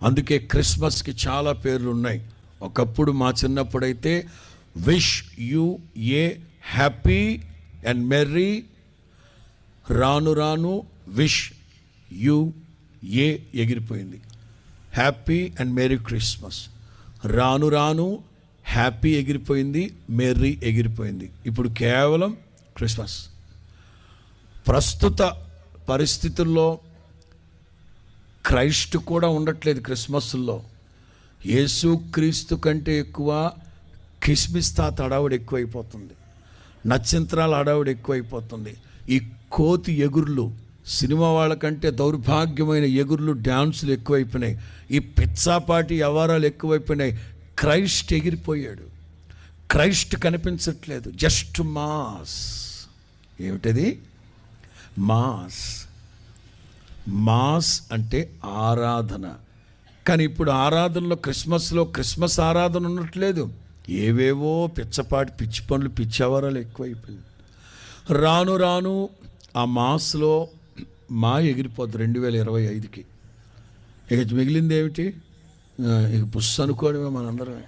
అందుకే క్రిస్మస్కి చాలా పేర్లు ఉన్నాయి. ఒకప్పుడు మా చిన్నప్పుడైతే wish you A happy and merry, రాను రాను విష్ యూ ఏ ఎగిరిపోయింది. Happy and merry Christmas. రాను రాను హ్యాపీ ఎగిరిపోయింది, మెర్రీ ఎగిరిపోయింది. ఇప్పుడు కేవలం క్రిస్మస్. ప్రస్తుత పరిస్థితుల్లో క్రైస్ట్ కూడా ఉండట్లేదు క్రిస్మస్లో. యేసు క్రీస్తు కంటే ఎక్కువ కిస్మిస్ తాత అడావుడు ఎక్కువైపోతుంది, నక్షత్రాల అడావుడు ఎక్కువైపోతుంది. ఈ కోతి ఎగుర్లు, సినిమా వాళ్ళకంటే దౌర్భాగ్యమైన ఎగుర్లు, డ్యాన్సులు ఎక్కువైపోయినాయి. ఈ పిచ్చాపాటి వ్యవహారాలు ఎక్కువైపోయినాయి. క్రైస్ట్ ఎగిరిపోయాడు. క్రైస్ట్ కనిపించట్లేదు. Just mass. ఏమిటది? మాస్. మాస్ అంటే ఆరాధన. కానీ ఇప్పుడు ఆరాధనలో క్రిస్మస్లో క్రిస్మస్ ఆరాధన ఉండట్లేదు. ఏవేవో పిచ్చపాటి పిచ్చి పనులు, పిచ్చవరాలు ఎక్కువైపోయింది. రాను రాను ఆ మాస్లో మా ఎగిరిపోద్ది 2025కి. ఇక మిగిలింది ఏమిటి? ఇక బుస్సు అనుకోవడమే మనందరమే.